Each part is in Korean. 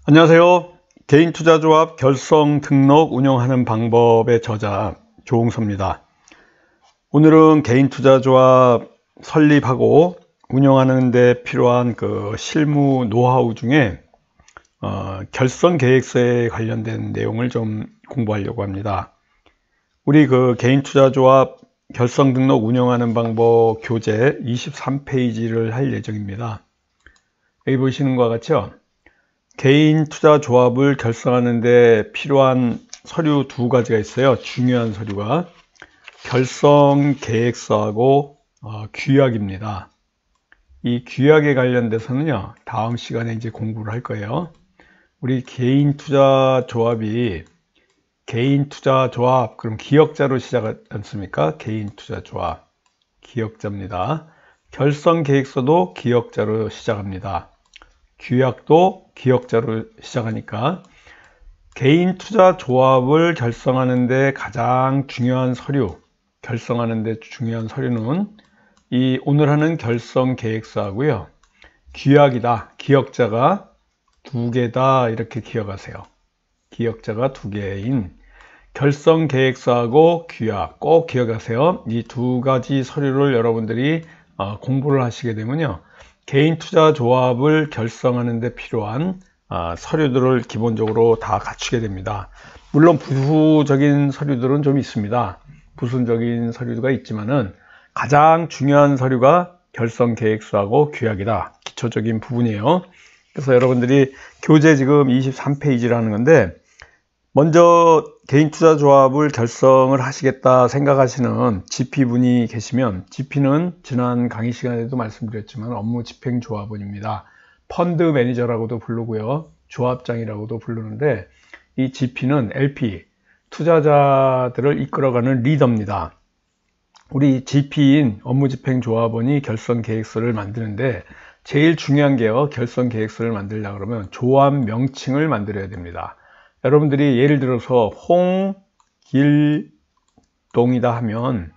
안녕하세요. 개인투자조합 결성 등록 운영하는 방법의 저자 조홍서입니다. 오늘은 개인투자조합 설립하고 운영하는 데 필요한 그 실무 노하우 중에 결성 계획서에 관련된 내용을 좀 공부하려고 합니다. 우리 그 개인투자조합 결성 등록 운영하는 방법 교재 23페이지를 할 예정입니다. 여기 보시는 것과 같이요. 개인 투자 조합을 결성하는 데 필요한 서류 두 가지가 있어요. 중요한 서류가 결성 계획서하고 규약입니다. 이 규약에 관련돼서는요, 다음 시간에 이제 공부를 할 거예요. 우리 개인 투자 조합이 개인 투자 조합, 그럼 기역자로 시작하지 않습니까? 개인 투자 조합 기역자입니다. 결성 계획서도 기역자로 시작합니다. 규약도 기역자로 시작하니까 개인 투자 조합을 결성하는데 가장 중요한 서류, 결성하는데 중요한 서류는 이 오늘 하는 결성 계획서하고요. 규약이다. 기역자가 두 개다. 이렇게 기억하세요. 기역자가 두 개인 결성 계획서하고 규약 꼭 기억하세요. 이 두 가지 서류를 여러분들이 공부를 하시게 되면요. 개인 투자 조합을 결성하는 데 필요한 서류들을 기본적으로 다 갖추게 됩니다. 물론 부수적인 서류들은 좀 있습니다. 부수적인 서류가 있지만은 가장 중요한 서류가 결성 계획서하고 규약이다. 기초적인 부분이에요. 그래서 여러분들이 교재 지금 23페이지라는 건데, 먼저 개인 투자 조합을 결성을 하시겠다 생각하시는 GP분이 계시면, GP는 지난 강의 시간에도 말씀드렸지만 업무 집행 조합원입니다. 펀드 매니저라고도 부르고요, 조합장이라고도 부르는데, 이 GP는 LP, 투자자들을 이끌어가는 리더입니다. 우리 GP인 업무 집행 조합원이 결성 계획서를 만드는데 제일 중요한 게요, 결성 계획서를 만들려고 그러면 조합 명칭을 만들어야 됩니다. 여러분들이 예를 들어서 홍길동이다 하면,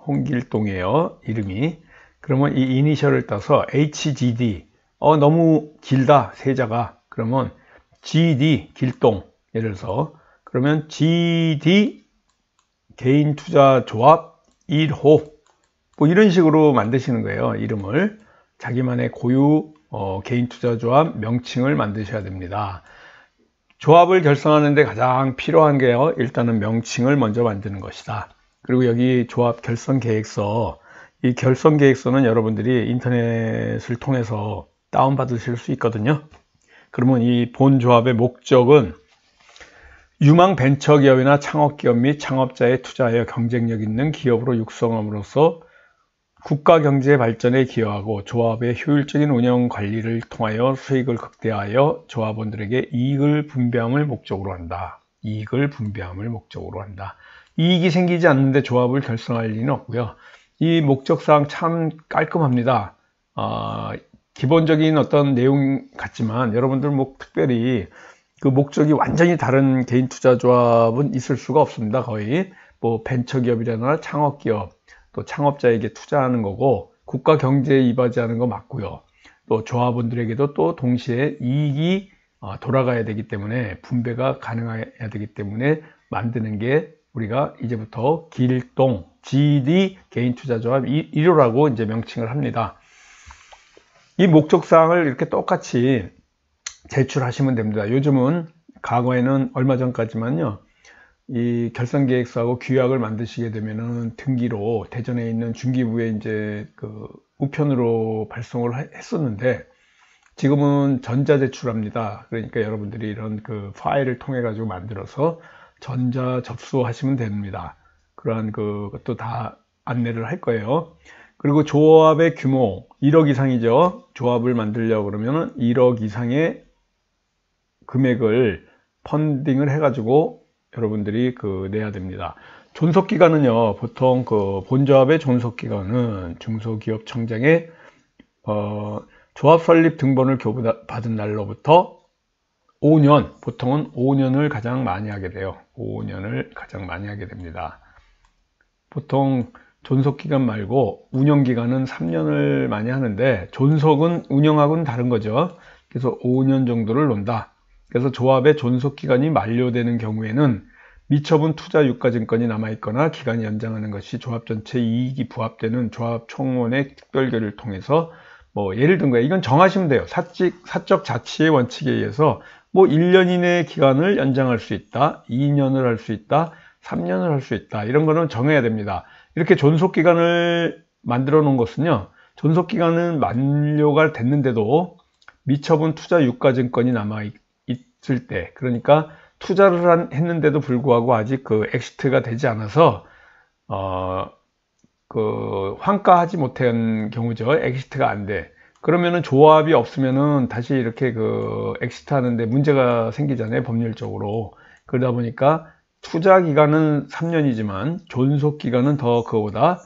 홍길동이에요, 이름이. 그러면 이 이니셜을 따서 HGD, 너무 길다, 세자가. 그러면 GD, 길동. 예를 들어서 그러면 GD 개인투자조합 1호, 뭐 이런 식으로 만드시는 거예요. 이름을 자기만의 고유 개인투자조합 명칭을 만드셔야 됩니다. 조합을 결성하는데 가장 필요한 게요, 일단은 명칭을 먼저 만드는 것이다. 그리고 여기 조합 결성 계획서, 이 결성 계획서는 여러분들이 인터넷을 통해서 다운받으실 수 있거든요. 그러면 이 본 조합의 목적은 유망 벤처기업이나 창업기업 및 창업자의 투자하여 경쟁력 있는 기업으로 육성함으로써 국가 경제 발전에 기여하고 조합의 효율적인 운영 관리를 통하여 수익을 극대화하여 조합원들에게 이익을 분배함을 목적으로 한다. 이익을 분배함을 목적으로 한다. 이익이 생기지 않는데 조합을 결성할 리는 없고요. 이 목적사항 참 깔끔합니다. 기본적인 어떤 내용 같지만 여러분들 뭐 특별히 그 목적이 완전히 다른 개인 투자 조합은 있을 수가 없습니다. 거의 뭐 벤처기업이라나 창업기업, 또 창업자에게 투자하는 거고, 국가 경제에 이바지하는 거 맞고요. 또 조합원들에게도 또 동시에 이익이 돌아가야 되기 때문에, 분배가 가능해야 되기 때문에 만드는 게 우리가 이제부터 길동 GD 개인투자조합 1호라고 이제 명칭을 합니다. 이 목적사항을 이렇게 똑같이 제출하시면 됩니다. 요즘은, 과거에는 얼마 전까지만요, 이 결성계획서하고 규약을 만드시게 되면은 등기로 대전에 있는 중기부에 이제 그 우편으로 발송을 했었는데, 지금은 전자 제출합니다. 그러니까 여러분들이 이런 그 파일을 통해 가지고 만들어서 전자 접수하시면 됩니다. 그러한 그것도 다 안내를 할 거예요. 그리고 조합의 규모 1억 이상이죠. 조합을 만들려고 그러면은 1억 이상의 금액을 펀딩을 해가지고 여러분들이 내야 됩니다. 존속기간은요, 보통 그 본조합의 존속기간은 중소기업청장의 조합 설립 등본을 교부받은 날로부터 5년, 보통은 5년을 가장 많이 하게 돼요. 5년을 가장 많이 하게 됩니다. 보통 존속기간 말고 운영기간은 3년을 많이 하는데, 존속은 운영하고는 다른 거죠. 그래서 5년 정도를 논다. 그래서 조합의 존속기간이 만료되는 경우에는 미처분 투자 유가증권이 남아있거나 기간이 연장하는 것이 조합 전체 이익이 부합되는 조합 총원의 특별결의를 통해서 뭐 예를 든 거예요. 이건 정하시면 돼요. 사적 자치의 원칙에 의해서 뭐 1년 이내의 기간을 연장할 수 있다, 2년을 할 수 있다, 3년을 할 수 있다. 이런 거는 정해야 됩니다. 이렇게 존속기간을 만들어 놓은 것은요, 존속기간은 만료가 됐는데도 미처분 투자 유가증권이 남아 있을 때, 그러니까 투자를 했는데도 불구하고 아직 그 엑시트가 되지 않아서 환가하지 못한 경우죠. 엑시트가 안 돼. 그러면은 조합이 없으면은 다시 이렇게 그 엑시트 하는데 문제가 생기잖아요. 법률적으로. 그러다 보니까 투자 기간은 3년이지만 존속 기간은 더 그거보다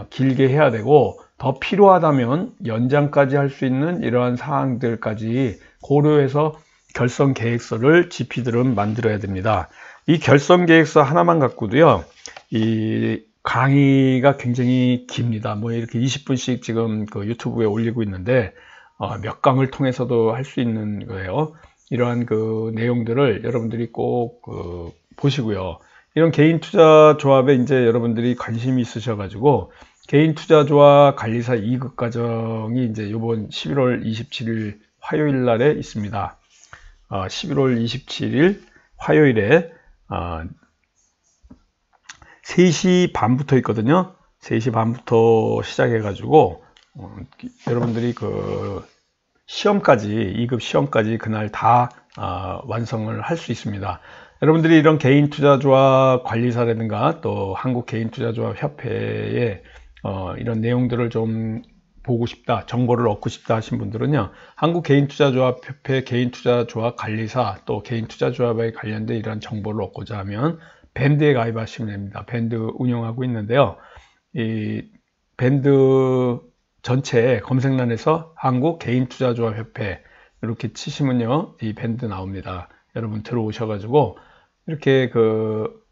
길게 해야 되고, 더 필요하다면 연장까지 할 수 있는 이러한 사항들까지 고려해서 결성 계획서를 GP들은 만들어야 됩니다. 이 결성 계획서 하나만 갖고도요, 이 강의가 굉장히 깁니다. 뭐 이렇게 20분씩 지금 그 유튜브에 올리고 있는데 몇 강을 통해서도 할 수 있는 거예요. 이러한 그 내용들을 여러분들이 꼭 보시고요. 이런 개인 투자 조합에 이제 여러분들이 관심이 있으셔가지고 개인 투자 조합 관리사 2급 과정이 이제 이번 11월 27일 화요일 날에 있습니다. 11월 27일 화요일에 3시 반부터 있거든요. 3시 반부터 시작해가지고 여러분들이 그 시험까지 2급 시험까지 그날 다 완성을 할 수 있습니다. 여러분들이 이런 개인 투자 조합 관리사라든가 또 한국 개인 투자 조합 협회에 이런 내용들을 좀 보고 싶다, 정보를 얻고 싶다 하신 분들은요, 한국 개인 투자 조합 협회 개인 투자 조합 관리사 또 개인 투자 조합에 관련된 이런 정보를 얻고자 하면 밴드에 가입하시면 됩니다. 밴드 운영하고 있는데요. 이 밴드 전체 검색란에서 한국 개인 투자 조합 협회 이렇게 치시면요, 이 밴드 나옵니다. 여러분 들어오셔가지고 이렇게 그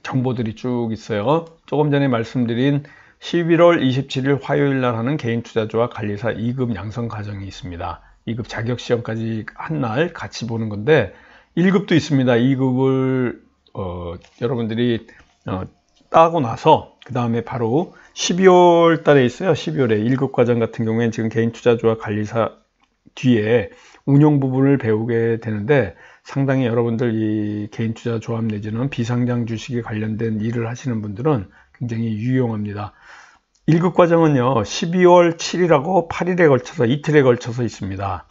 정보들이 쭉 있어요. 조금 전에 말씀드린 11월 27일 화요일 날 하는 개인 투자 조합 관리사 2급 양성 과정이 있습니다. 2급 자격 시험까지 한 날 같이 보는 건데 1급도 있습니다. 2급을 여러분들이 따고 나서 그 다음에 바로 12월 달에 있어요. 12월에 1급 과정 같은 경우에는 지금 개인 투자 조합 관리사 뒤에 운용 부분을 배우게 되는데 상당히 여러분들 이 개인 투자 조합 내지는 비상장 주식에 관련된 일을 하시는 분들은 굉장히 유용합니다. 1급 과정은요 12월 7일하고 8일에 걸쳐서 이틀에 걸쳐서 있습니다.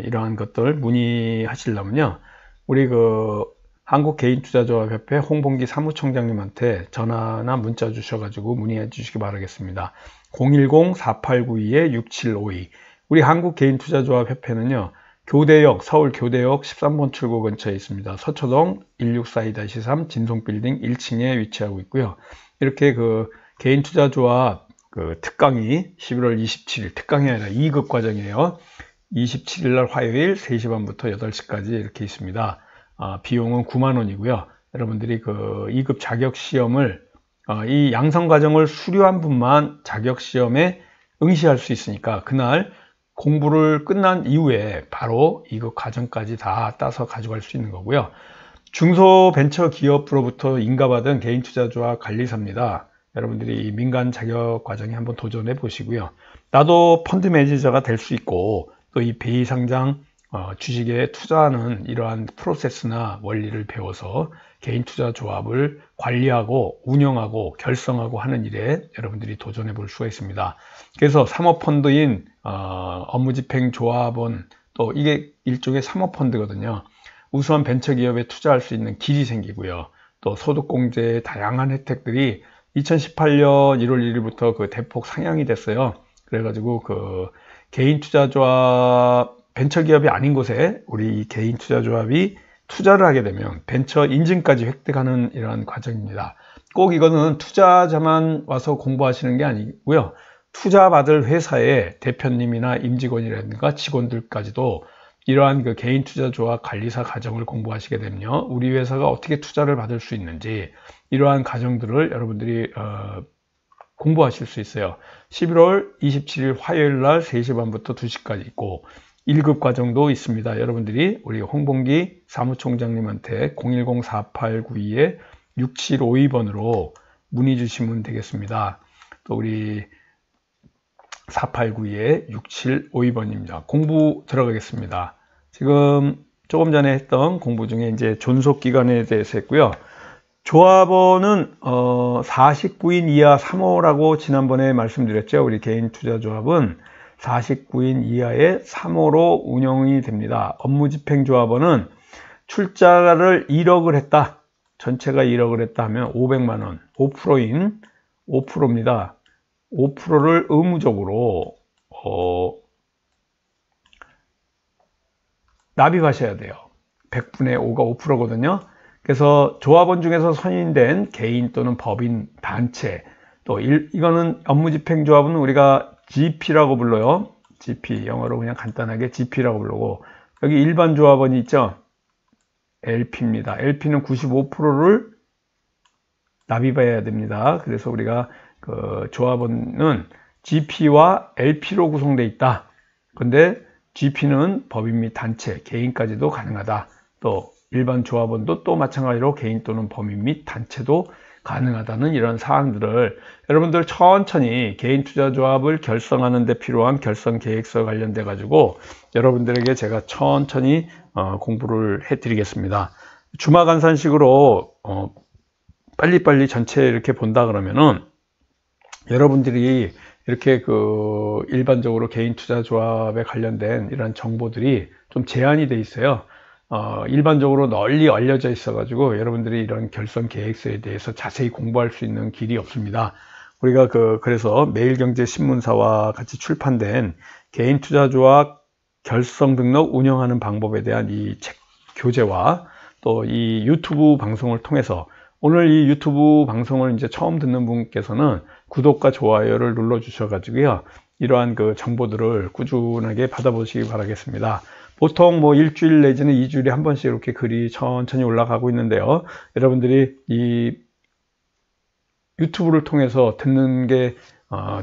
이러한 것들 문의하시려면요 우리 그 한국개인투자조합협회 홍봉기 사무총장님한테 전화나 문자 주셔가지고 문의해 주시기 바라겠습니다. 010-4892-6752 우리 한국개인투자조합협회는요 교대역, 서울 교대역 13번 출구 근처에 있습니다. 서초동 1642-3 진송빌딩 1층에 위치하고 있고요. 이렇게 그 개인투자조합 그 특강이 11월 27일 특강이 아니라 2급 과정이에요. 27일 날 화요일 3시 반부터 8시까지 이렇게 있습니다. 비용은 9만 원이고요. 여러분들이 그 2급 자격시험을 이 양성 과정을 수료한 분만 자격시험에 응시할 수 있으니까 그날 공부를 끝난 이후에 바로 2급 과정까지 다 따서 가져갈 수 있는 거고요. 중소벤처기업으로부터 인가받은 개인투자조합 관리사입니다. 여러분들이 민간 자격 과정에 한번 도전해 보시고요. 나도 펀드 매니저가 될 수 있고 또 이 비상장 주식에 투자하는 이러한 프로세스나 원리를 배워서 개인투자조합을 관리하고 운영하고 결성하고 하는 일에 여러분들이 도전해 볼 수가 있습니다. 그래서 사모펀드인 업무집행조합원 또 이게 일종의 사모펀드거든요. 우수한 벤처기업에 투자할 수 있는 길이 생기고요. 또 소득공제의 다양한 혜택들이 2018년 1월 1일부터 그 대폭 상향이 됐어요. 그래가지고 그 개인투자조합 벤처기업이 아닌 곳에 우리 개인투자조합이 투자를 하게 되면 벤처 인증까지 획득하는 이러한 과정입니다. 꼭 이거는 투자자만 와서 공부하시는 게 아니고요. 투자받을 회사의 대표님이나 임직원이라든가 직원들까지도 이러한 그 개인투자조합 관리사 과정을 공부하시게 되면요. 우리 회사가 어떻게 투자를 받을 수 있는지 이러한 과정들을 여러분들이 공부하실 수 있어요. 11월 27일 화요일 날 3시 반부터 2시까지 있고 1급 과정도 있습니다. 여러분들이 우리 홍봉기 사무총장님한테 010-4892-6752번으로 문의 주시면 되겠습니다. 또 우리 4892-6752번입니다. 공부 들어가겠습니다. 지금 조금 전에 했던 공부 중에 이제 존속기간에 대해서 했고요. 조합원은 49인 이하 3호라고 지난번에 말씀드렸죠. 우리 개인투자조합은 49인 이하의 3호로 운영이 됩니다. 업무집행조합원은 출자를 1억을 했다. 전체가 1억을 했다 하면 500만원, 5%인 5%입니다. 5%를 의무적으로 납입하셔야 돼요. 100분의 5가 5%거든요. 그래서 조합원 중에서 선임된 개인 또는 법인 단체, 또 이거는 업무집행조합은 우리가 GP라고 불러요. GP, 영어로 그냥 간단하게 GP라고 부르고, 여기 일반 조합원이 있죠. LP입니다. LP는 95%를 납입해야 됩니다. 그래서 우리가 그 조합원은 GP와 LP로 구성되어 있다. 근데 GP는 법인 및 단체, 개인까지도 가능하다. 또 일반 조합원도 또 마찬가지로 개인 또는 법인 및 단체도 가능하다는 이런 사항들을 여러분들 천천히 개인투자조합을 결성하는 데 필요한 결성계획서 관련돼 가지고 여러분들에게 제가 천천히 공부를 해 드리겠습니다. 주마간산식으로 빨리빨리 전체 이렇게 본다 그러면은 여러분들이 이렇게 그 일반적으로 개인투자조합에 관련된 이런 정보들이 좀 제한이 돼 있어요. 일반적으로 널리 알려져 있어 가지고 여러분들이 이런 결성 계획서에 대해서 자세히 공부할 수 있는 길이 없습니다. 우리가 그래서 매일경제신문사와 같이 출판된 개인투자조합 결성 등록 운영하는 방법에 대한 이 책 교재와 또 이 유튜브 방송을 통해서 오늘 이 유튜브 방송을 이제 처음 듣는 분께서는 구독과 좋아요를 눌러 주셔 가지고요. 이러한 그 정보들을 꾸준하게 받아보시기 바라겠습니다. 보통 뭐 일주일 내지는 2주일에 한 번씩 이렇게 글이 천천히 올라가고 있는데요. 여러분들이 이 유튜브를 통해서 듣는 게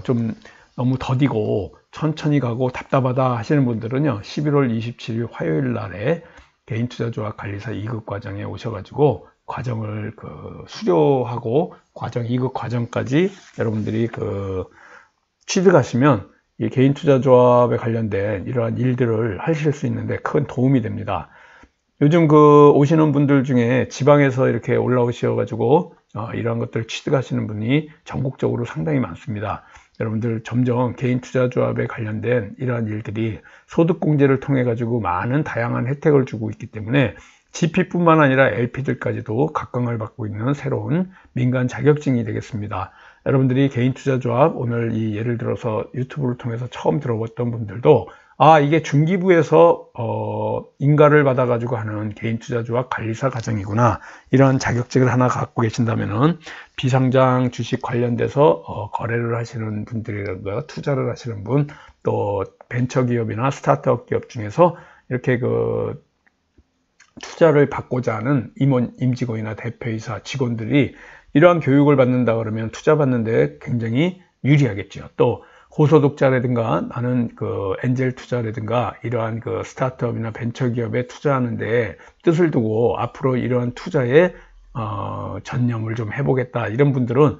좀 너무 더디고 천천히 가고 답답하다 하시는 분들은요. 11월 27일 화요일 날에 개인투자조합 관리사 2급 과정에 오셔가지고 과정을 수료하고 과정 2급 과정까지 여러분들이 취득하시면 이 개인투자조합에 관련된 이러한 일들을 하실 수 있는데 큰 도움이 됩니다. 요즘 오시는 분들 중에 지방에서 이렇게 올라오셔가지고 이러한 것들을 취득하시는 분이 전국적으로 상당히 많습니다. 여러분들 점점 개인투자조합에 관련된 이러한 일들이 소득공제를 통해 가지고 많은 다양한 혜택을 주고 있기 때문에 GP뿐만 아니라 LP들까지도 각광을 받고 있는 새로운 민간 자격증이 되겠습니다. 여러분들이 개인투자조합 오늘 이 예를 들어서 유튜브를 통해서 처음 들어봤던 분들도 이게 중기부에서 인가를 받아 가지고 하는 개인투자조합 관리사 과정이구나, 이런 자격증을 하나 갖고 계신다면은 비상장 주식 관련돼서 거래를 하시는 분들이라든가 투자를 하시는 분, 또 벤처기업이나 스타트업 기업 중에서 이렇게 투자를 받고자 하는 임직원이나 대표이사 직원들이 이러한 교육을 받는다 그러면 투자 받는데 굉장히 유리하겠죠. 또 고소득자라든가 나는 엔젤 투자라든가 이러한 스타트업이나 벤처기업에 투자하는데 뜻을 두고 앞으로 이러한 투자에 전념을 좀 해보겠다, 이런 분들은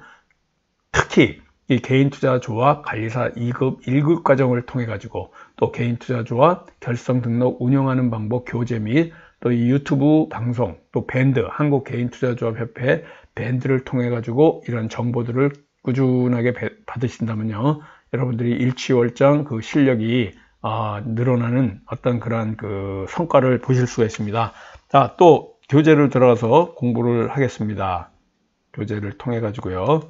특히 이 개인투자조합 관리사 2급 1급 과정을 통해 가지고 또 개인투자조합 결성 등록 운영하는 방법 교재 및 또 이 유튜브 방송, 또 밴드, 한국개인투자조합협회 밴드를 통해 가지고 이런 정보들을 꾸준하게 받으신다면요, 여러분들이 일취월장 실력이 늘어나는 어떤 그러한 성과를 보실 수가 있습니다. 자, 또 교재를 들어가서 공부를 하겠습니다. 교재를 통해 가지고요.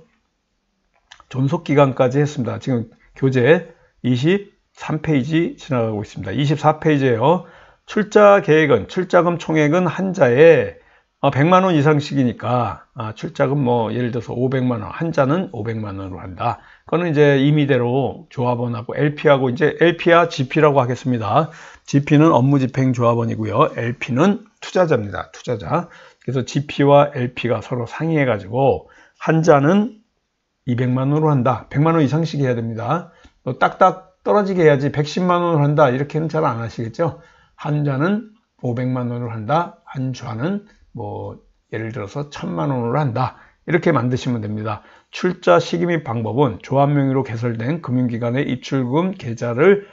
존속기간까지 했습니다. 지금 교재 23페이지 지나가고 있습니다. 24페이지에요. 출자 계획은, 출자금 총액은 한자에 100만원 이상씩이니까 출자금 예를 들어서 500만원, 한자는 500만원으로 한다. 그거는 이제 임의대로 조합원하고 LP하고 이제 LP와 GP라고 하겠습니다. GP는 업무집행조합원이고요. LP는 투자자입니다. 투자자. 그래서 GP와 LP가 서로 상의해 가지고 한자는 200만원으로 한다. 100만원 이상씩 해야 됩니다. 또 딱딱 떨어지게 해야지 110만 원을 한다 이렇게는 잘 안 하시겠죠. 한 좌는 500만 원을 한다, 한 좌는 뭐 예를 들어서 1000만 원으로 한다 이렇게 만드시면 됩니다. 출자 시기 및 방법은 조합 명의로 개설된 금융기관의 입출금 계좌를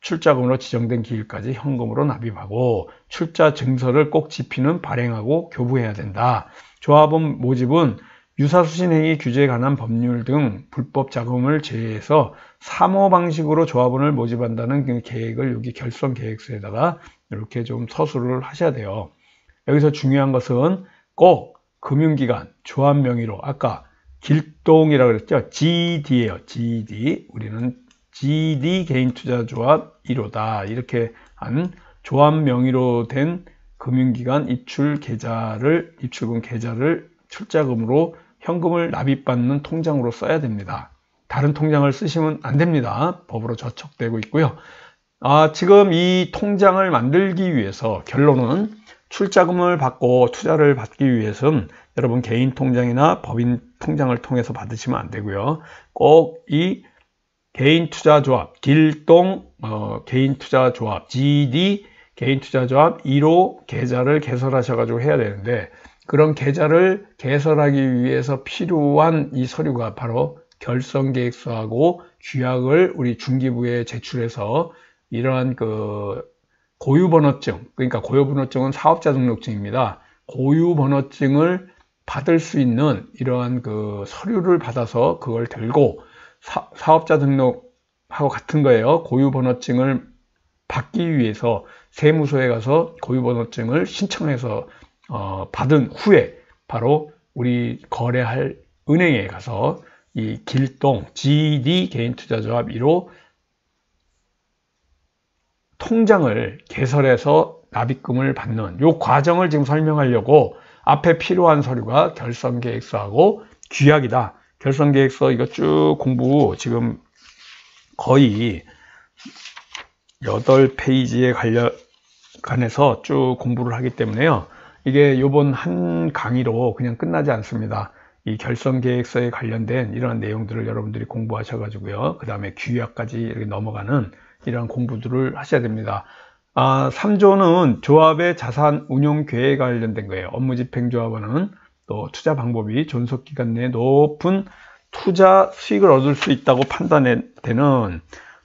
출자금으로 지정된 기일까지 현금으로 납입하고 출자 증서를 꼭 지피는 발행하고 교부해야 된다. 조합원 모집은 유사수신행위 규제에 관한 법률 등 불법 자금을 제외해서 사모 방식으로 조합원을 모집한다는 그 계획을 여기 결성 계획서에다가 이렇게 좀 서술을 하셔야 돼요. 여기서 중요한 것은 꼭 금융기관 조합 명의로 아까 길동이라고 그랬죠. GD예요. GD. 우리는 GD 개인투자조합 1호다. 이렇게 한 조합 명의로 된 금융기관 입출금 계좌를 출자금으로 현금을 납입받는 통장으로 써야 됩니다. 다른 통장을 쓰시면 안 됩니다. 법으로 저촉되고 있고요. 지금 이 통장을 만들기 위해서 결론은 출자금을 받고 투자를 받기 위해서는 여러분 개인 통장이나 법인 통장을 통해서 받으시면 안 되고요. 꼭 이 개인투자조합, 길동 개인투자조합, GD 개인투자조합 1호 계좌를 개설하셔가지고 해야 되는데 그런 계좌를 개설하기 위해서 필요한 이 서류가 바로 결성계획서하고 규약을 우리 중기부에 제출해서 이러한 그 고유번호증, 그러니까 고유번호증은 사업자 등록증입니다. 고유번호증을 받을 수 있는 이러한 그 서류를 받아서 그걸 들고 사업자 등록하고 같은 거예요. 고유번호증을 받기 위해서 세무서에 가서 고유번호증을 신청해서 받은 후에 바로 우리 거래할 은행에 가서 이 길동 GD 개인투자조합 1호 통장을 개설해서 납입금을 받는 이 과정을 지금 설명하려고 앞에 필요한 서류가 결성계획서하고 규약이다. 결성계획서 이거 쭉 공부 지금 거의 8페이지에 관해서 쭉 공부를 하기 때문에요. 이게 요번 한 강의로 그냥 끝나지 않습니다. 이 결성계획서에 관련된 이러한 내용들을 여러분들이 공부하셔가지고요. 그 다음에 규약까지 이렇게 넘어가는 이러한 공부들을 하셔야 됩니다. 3조는 조합의 자산 운용 계획에 관련된 거예요. 업무집행조합원은 또 투자 방법이 존속기간 내에 높은 투자 수익을 얻을 수 있다고 판단되는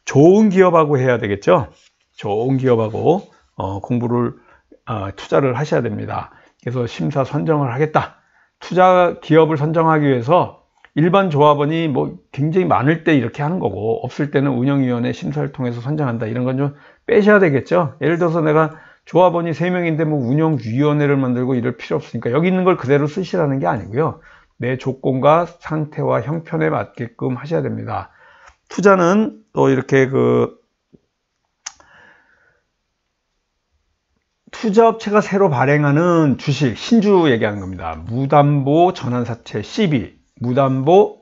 좋은 기업하고 해야 되겠죠. 좋은 기업하고 공부를 투자를 하셔야 됩니다. 그래서 심사 선정을 하겠다. 투자 기업을 선정하기 위해서 일반 조합원이 뭐 굉장히 많을 때 이렇게 하는 거고 없을 때는 운영위원회 심사를 통해서 선정한다. 이런 건 좀 빼셔야 되겠죠. 예를 들어서 내가 조합원이 3명인데 뭐 운영위원회를 만들고 이럴 필요 없으니까 여기 있는 걸 그대로 쓰시라는 게 아니고요. 내 조건과 상태와 형편에 맞게끔 하셔야 됩니다. 투자는 또 이렇게 투자업체가 새로 발행하는 주식, 신주 얘기하는 겁니다. 무담보 전환사채 CB, 무담보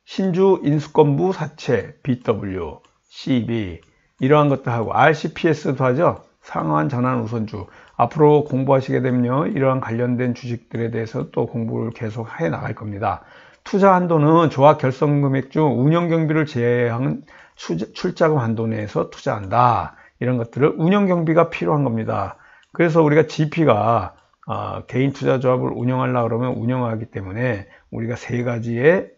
신주 인수권부 사채 BW, CB 이러한 것도 하고 RCPS도 하죠. 상환 전환 우선주. 앞으로 공부하시게 되면요. 이러한 관련된 주식들에 대해서 또 공부를 계속 해 나갈 겁니다. 투자 한도는 조합 결성 금액 중 운영 경비를 제외한 출자금 한도 내에서 투자한다. 이런 것들을 운영 경비가 필요한 겁니다. 그래서 우리가 GP가 개인 투자 조합을 운영하려고 그러면 운영하기 때문에 우리가 3가지의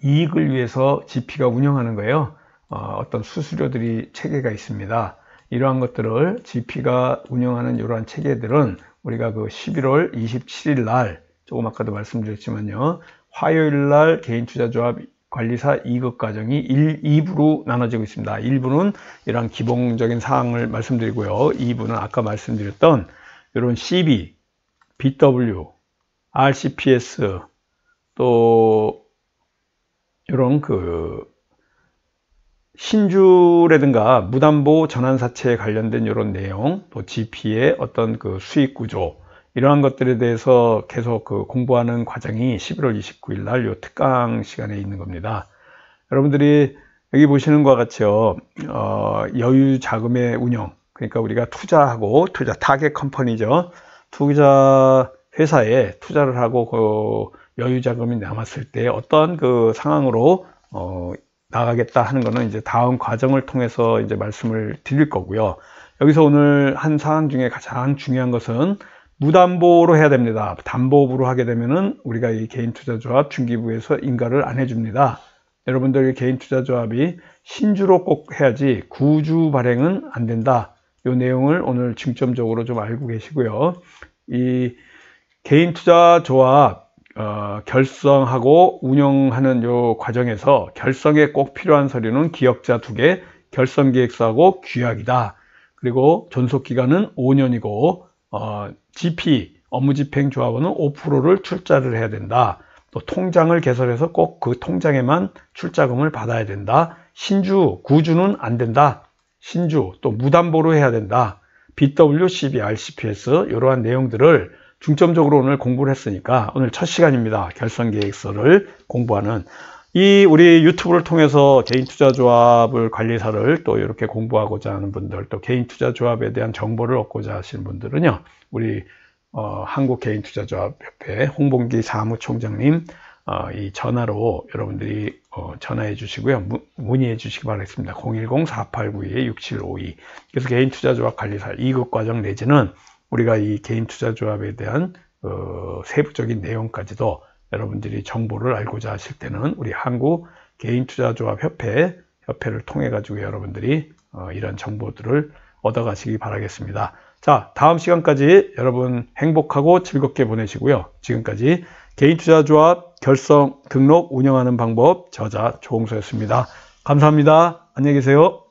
이익을 위해서 GP가 운영하는 거예요. 어떤 수수료들이 체계가 있습니다. 이러한 것들을 GP가 운영하는 이러한 체계들은 우리가 11월 27일 날 조금 아까도 말씀드렸지만요. 화요일 날 개인투자조합 관리사 2급 과정이 2부로 나눠지고 있습니다. 1부는 이런 기본적인 사항을 말씀드리고요. 2부는 아까 말씀드렸던 이런 CB, BW, RCPS 또 이런 신주라든가 무담보 전환사채에 관련된 이런 내용, 또 GP의 어떤 수익 구조, 이러한 것들에 대해서 계속 공부하는 과정이 11월 29일 날 요 특강 시간에 있는 겁니다. 여러분들이 여기 보시는 것과 같이요, 여유 자금의 운영, 그러니까 우리가 투자하고, 타겟 컴퍼니죠. 투자 회사에 투자를 하고 여유 자금이 남았을 때 어떤 그 상황으로 나가겠다 하는 거는 이제 다음 과정을 통해서 이제 말씀을 드릴 거고요. 여기서 오늘 한 사항 중에 가장 중요한 것은 무담보로 해야 됩니다. 담보업으로 하게 되면은 우리가 이 개인투자조합 중기부에서 인가를 안 해줍니다. 여러분들 개인투자조합이 신주로 꼭 해야지 구주 발행은 안 된다. 이 내용을 오늘 중점적으로 좀 알고 계시고요. 이 개인투자조합 결성하고 운영하는 요 과정에서 결성에 꼭 필요한 서류는 기억자 2개, 결성계획서하고 규약이다. 그리고 존속기간은 5년이고 GP, 업무집행조합원은 5%를 출자를 해야 된다. 또 통장을 개설해서 꼭 그 통장에만 출자금을 받아야 된다. 신주, 구주는 안 된다. 신주, 또 무담보로 해야 된다. BW, CBR, CPS 이러한 내용들을 중점적으로 오늘 공부를 했으니까 오늘 첫 시간입니다. 결성계획서를 공부하는 이 우리 유튜브를 통해서 개인투자조합을 관리사를 또 이렇게 공부하고자 하는 분들, 또 개인투자조합에 대한 정보를 얻고자 하시는 분들은요, 우리 한국개인투자조합협회 홍봉기 사무총장님 이 전화로 여러분들이 전화해 주시고요, 문의해 주시기 바라겠습니다. 010-4892-6752. 그래서 개인투자조합 관리사 2급 과정 내지는 우리가 이 개인투자조합에 대한 세부적인 내용까지도 여러분들이 정보를 알고자 하실 때는 우리 한국개인투자조합협회를 통해 가지고 여러분들이 이런 정보들을 얻어가시기 바라겠습니다. 자, 다음 시간까지 여러분 행복하고 즐겁게 보내시고요. 지금까지 개인투자조합 결성, 등록, 운영하는 방법 저자 조홍서였습니다. 감사합니다. 안녕히 계세요.